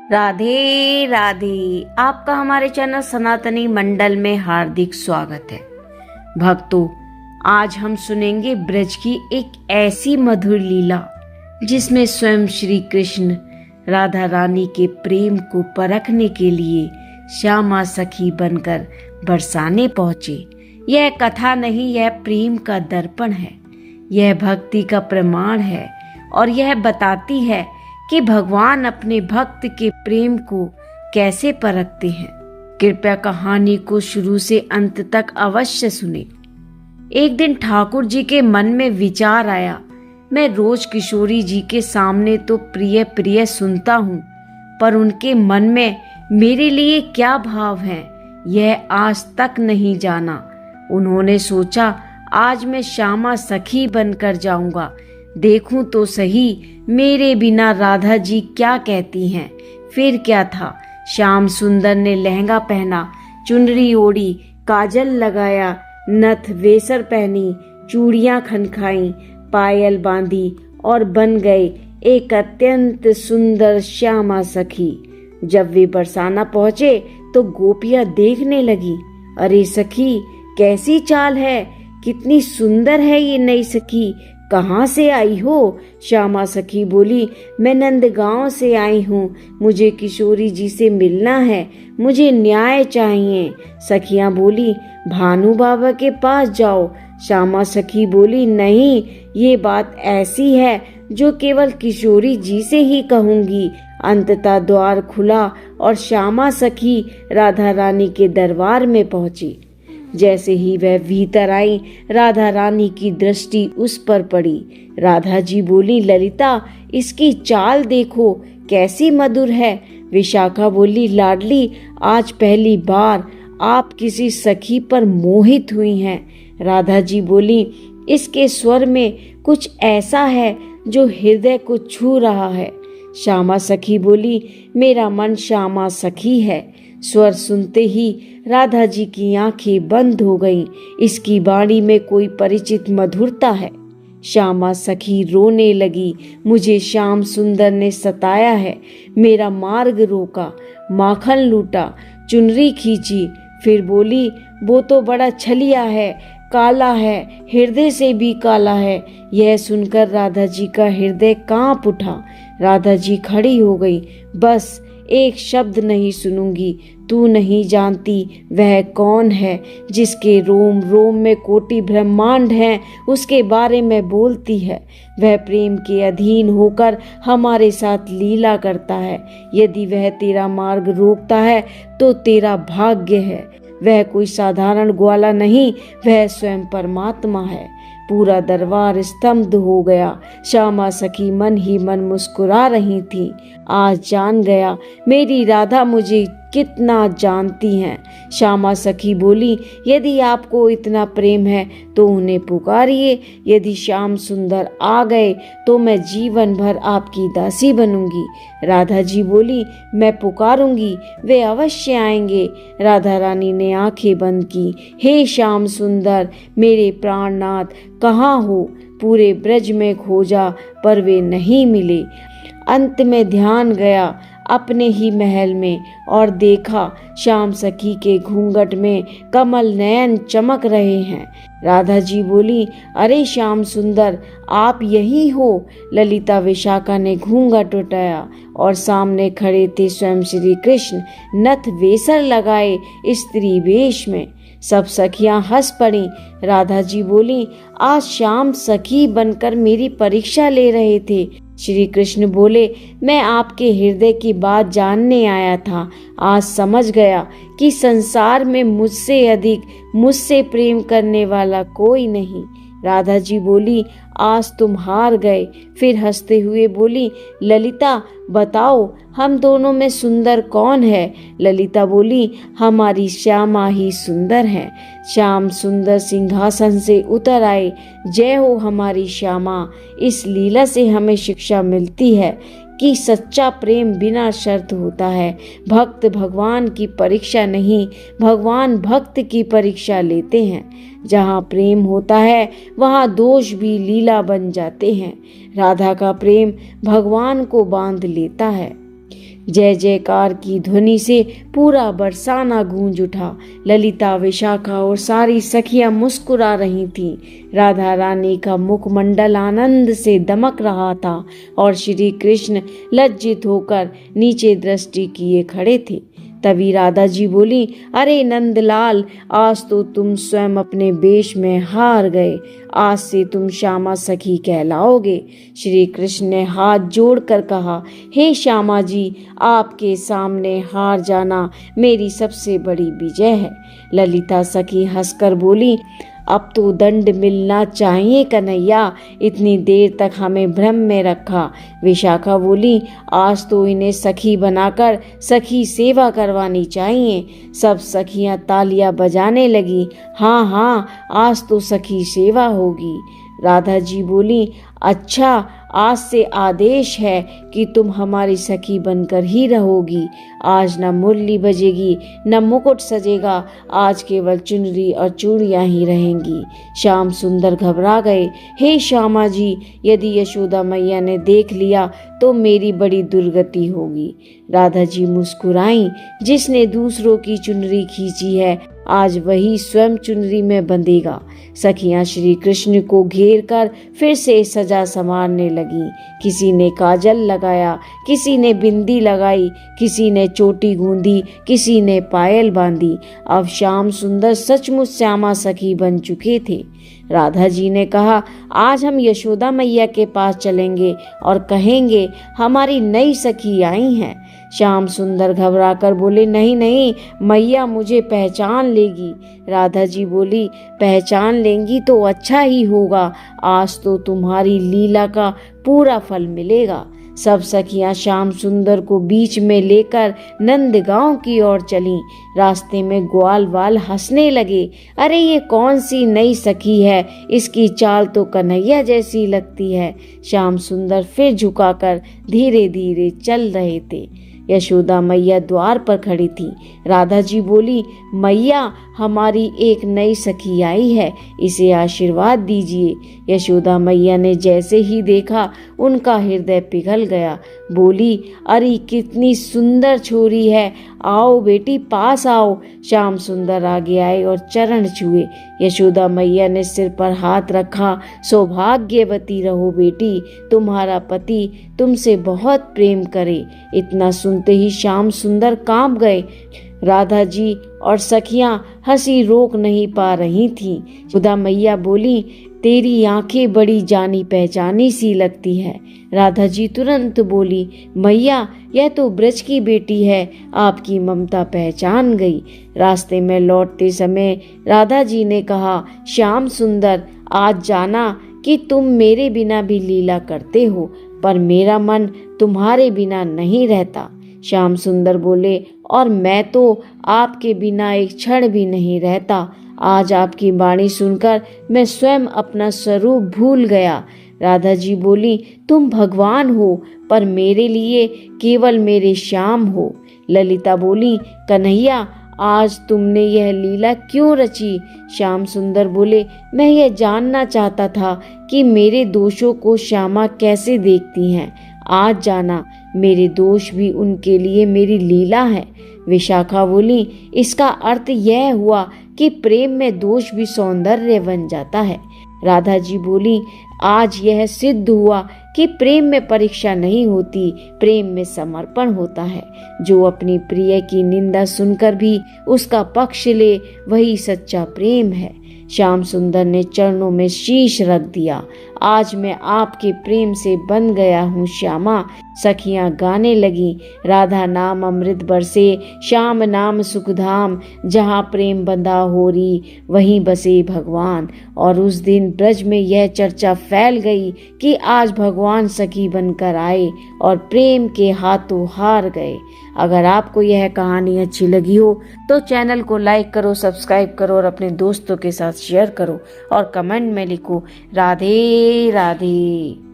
राधे राधे। आपका हमारे चैनल सनातनी मंडल में हार्दिक स्वागत है। भक्तों, आज हम सुनेंगे ब्रज की एक ऐसी मधुर लीला जिसमें स्वयं श्री कृष्ण राधा रानी के प्रेम को परखने के लिए श्यामा सखी बनकर बरसाने पहुंचे। यह कथा नहीं, यह प्रेम का दर्पण है, यह भक्ति का प्रमाण है और यह बताती है कि भगवान अपने भक्त के प्रेम को कैसे परखते हैं। कृपया कहानी को शुरू से अंत तक अवश्य सुने। एक दिन ठाकुर जी के मन में विचार आया, मैं रोज किशोरी जी के सामने तो प्रिय प्रिय सुनता हूँ, पर उनके मन में मेरे लिए क्या भाव है यह आज तक नहीं जाना। उन्होंने सोचा, आज मैं श्यामा सखी बनकर जाऊंगा, देखूं तो सही मेरे बिना राधा जी क्या कहती हैं। फिर क्या था, श्याम सुंदर ने लहंगा पहना, चुनरी ओढ़ी, काजल लगाया, नथ वेसर पहनी, चूड़ियां खनखाई, पायल बांधी और बन गए एक अत्यंत सुंदर श्यामा सखी। जब वे बरसाना पहुंचे तो गोपियां देखने लगी, अरे सखी कैसी चाल है, कितनी सुंदर है ये नई सखी, कहाँ से आई हो? श्यामा सखी बोली, मैं नंदगांव से आई हूँ, मुझे किशोरी जी से मिलना है, मुझे न्याय चाहिए। सखियाँ बोली, भानु बाबा के पास जाओ। श्यामा सखी बोली, नहीं, ये बात ऐसी है जो केवल किशोरी जी से ही कहूंगी। अंततः द्वार खुला और श्यामा सखी राधा रानी के दरबार में पहुंची। जैसे ही वह भीतर आई, राधा रानी की दृष्टि उस पर पड़ी। राधा जी बोली, ललिता इसकी चाल देखो कैसी मधुर है। विशाखा बोली, लाडली आज पहली बार आप किसी सखी पर मोहित हुई हैं। राधा जी बोली, इसके स्वर में कुछ ऐसा है जो हृदय को छू रहा है। श्यामा सखी बोली, मेरा मन श्यामा सखी है। स्वर सुनते ही राधा जी की आंखें बंद हो गईं। इसकी वाणी में कोई परिचित मधुरता है। श्यामा सखी रोने लगी, मुझे श्याम सुंदर ने सताया है, मेरा मार्ग रोका, माखन लूटा, चुनरी खींची। फिर बोली, वो तो बड़ा छलिया है, काला है, हृदय से भी काला है। यह सुनकर राधा जी का हृदय कांप उठा। राधा जी खड़ी हो गई, बस एक शब्द नहीं सुनूंगी, तू नहीं जानती वह कौन है जिसके रोम रोम में कोटि ब्रह्मांड हैं, उसके बारे में बोलती है। वह प्रेम के अधीन होकर हमारे साथ लीला करता है। यदि वह तेरा मार्ग रोकता है तो तेरा भाग्य है। वह कोई साधारण ग्वाला नहीं, वह स्वयं परमात्मा है। पूरा दरबार स्तब्ध हो गया। श्यामा सखी मन ही मन मुस्कुरा रही थी। आज जान गया मेरी राधा मुझे कितना जानती हैं। श्यामा सखी बोली, यदि आपको इतना प्रेम है तो उन्हें पुकारिए। यदि श्याम सुंदर आ गए तो मैं जीवन भर आपकी दासी बनूंगी। राधा जी बोली, मैं पुकारूंगी, वे अवश्य आएंगे। राधा रानी ने आंखें बंद की। हे श्याम सुंदर, मेरे प्राणनाथ कहाँ हो? पूरे ब्रज में खोजा पर वे नहीं मिले। अंत में ध्यान गया अपने ही महल में और देखा श्याम सखी के घूंघट में कमल नयन चमक रहे हैं। राधा जी बोली, अरे श्याम सुंदर आप यही हो? ललिता विशाखा ने घूंघट उठाया और सामने खड़े थे स्वयं श्री कृष्ण, नथ वेसर लगाए स्त्री वेश में। सब सखियां हंस पड़ी। राधा जी बोली, आज श्याम सखी बनकर मेरी परीक्षा ले रहे थे। श्री कृष्ण बोले, मैं आपके हृदय की बात जानने आया था। आज समझ गया कि संसार में मुझसे अधिक मुझसे प्रेम करने वाला कोई नहीं। राधा जी बोली, आज तुम हार गए। फिर हंसते हुए बोली, ललिता बताओ हम दोनों में सुंदर कौन है? ललिता बोली, हमारी श्यामा ही सुंदर है। श्याम सुंदर सिंहासन से उतर आए। जय हो हमारी श्यामा। इस लीला से हमें शिक्षा मिलती है कि सच्चा प्रेम बिना शर्त होता है। भक्त भगवान की परीक्षा नहीं, भगवान भक्त की परीक्षा लेते हैं। जहाँ प्रेम होता है वहाँ दोष भी लीला बन जाते हैं। राधा का प्रेम भगवान को बांध लेता है। जय जयकार की ध्वनि से पूरा बरसाना गूंज उठा। ललिता, विशाखा और सारी सखियां मुस्कुरा रही थीं। राधा रानी का मुखमंडल आनंद से दमक रहा था और श्री कृष्ण लज्जित होकर नीचे दृष्टि किए खड़े थे। तभी राधा जी बोली, अरे नंदलाल, आज तो तुम स्वयं अपने वेश में हार गए। आज से तुम श्यामा सखी कहलाओगे। श्री कृष्ण ने हाथ जोड़कर कहा, हे श्यामा जी, आपके सामने हार जाना मेरी सबसे बड़ी विजय है। ललिता सखी हंसकर बोली, अब तो दंड मिलना चाहिए कन्हैया, इतनी देर तक हमें भ्रम में रखा। विशाखा बोली, आज तो इन्हें सखी बनाकर सखी सेवा करवानी चाहिए। सब सखियां तालियां बजाने लगी। हाँ हाँ, आज तो सखी सेवा होगी। राधा जी बोली, अच्छा, आज से आदेश है कि तुम हमारी सखी बनकर ही रहोगी। आज न मुरली बजेगी न मुकुट सजेगा, आज केवल चुनरी और चूड़ियां ही रहेंगी। श्याम सुंदर घबरा गए। हे श्यामा जी, यदि यशोदा मैया ने देख लिया तो मेरी बड़ी दुर्गति होगी। राधा जी मुस्कुराई। जिसने दूसरों की चुनरी खींची है, आज वही स्वयं चुनरी में बंधेगा। सखियां श्री कृष्ण को घेर कर फिर से सजा संवारने लगी। किसी ने काजल लगाया, किसी ने बिंदी लगाई, किसी ने चोटी गूंदी, किसी ने पायल बांधी। अब श्याम सुंदर सचमुच श्यामा सखी बन चुके थे। राधा जी ने कहा, आज हम यशोदा मैया के पास चलेंगे और कहेंगे हमारी नई सखी आई हैं। श्याम सुंदर घबराकर बोले, नहीं नहीं, मैया मुझे पहचान लेगी। राधा जी बोली, पहचान लेंगी तो अच्छा ही होगा, आज तो तुम्हारी लीला का पूरा फल मिलेगा। सब सखियां श्याम सुंदर को बीच में लेकर नंदगांव की ओर चलीं। रास्ते में ग्वाल वाल हंसने लगे। अरे ये कौन सी नई सखी है, इसकी चाल तो कन्हैया जैसी लगती है। श्याम सुंदर फिर झुकाकर धीरे धीरे चल रहे थे। यशोदा मैया द्वार पर खड़ी थी। राधा जी बोली, मैया, हमारी एक नई सखी आई है, इसे आशीर्वाद दीजिए। यशोदा मैया ने जैसे ही देखा, उनका हृदय पिघल गया। बोली, अरे कितनी सुंदर छोरी है, आओ बेटी पास आओ। श्याम सुंदर आगे आए और चरण छुए। यशोदा मैया ने सिर पर हाथ रखा। सौभाग्यवती रहो बेटी, तुम्हारा पति तुमसे बहुत प्रेम करे। इतना सुनते ही श्याम सुंदर कांप गए। राधा जी और सखियां हंसी रोक नहीं पा रही थीं। यशोदा मैया बोली, तेरी आंखें बड़ी जानी पहचानी सी लगती है। राधा जी तुरंत बोली, मैया, यह तो ब्रज की बेटी है, आपकी ममता पहचान गई। रास्ते में लौटते समय राधा जी ने कहा, श्याम सुंदर, आज जाना कि तुम मेरे बिना भी लीला करते हो, पर मेरा मन तुम्हारे बिना नहीं रहता। श्याम सुंदर बोले, और मैं तो आपके बिना एक क्षण भी नहीं रहता। आज आपकी वाणी सुनकर मैं स्वयं अपना स्वरूप भूल गया। राधा जी बोली, तुम भगवान हो, पर मेरे लिए केवल मेरे श्याम हो। ललिता बोली, कन्हैया, आज तुमने यह लीला क्यों रची? श्याम सुंदर बोले, मैं यह जानना चाहता था कि मेरे दोषों को श्यामा कैसे देखती हैं। आज जाना, मेरे दोष भी उनके लिए मेरी लीला है। विशाखा बोली, इसका अर्थ यह हुआ कि प्रेम में दोष भी सौंदर्य बन जाता है। राधा जी बोली, आज यह सिद्ध हुआ कि प्रेम में परीक्षा नहीं होती, प्रेम में समर्पण होता है। जो अपनी प्रिय की निंदा सुनकर भी उसका पक्ष ले, वही सच्चा प्रेम है। श्याम सुंदर ने चरणों में शीश रख दिया। आज मैं आपके प्रेम से बन गया हूँ श्यामा। सखियां गाने लगी, राधा नाम अमृत बरसे, श्याम नाम सुखधाम, जहाँ प्रेम बंधा होरी वहीं बसे भगवान। और उस दिन ब्रज में यह चर्चा फैल गई कि आज भगवान सखी बनकर आए और प्रेम के हाथों हार गए। अगर आपको यह कहानी अच्छी लगी हो तो चैनल को लाइक करो, सब्सक्राइब करो और अपने दोस्तों के साथ शेयर करो और कमेंट में लिखो, राधे राधे।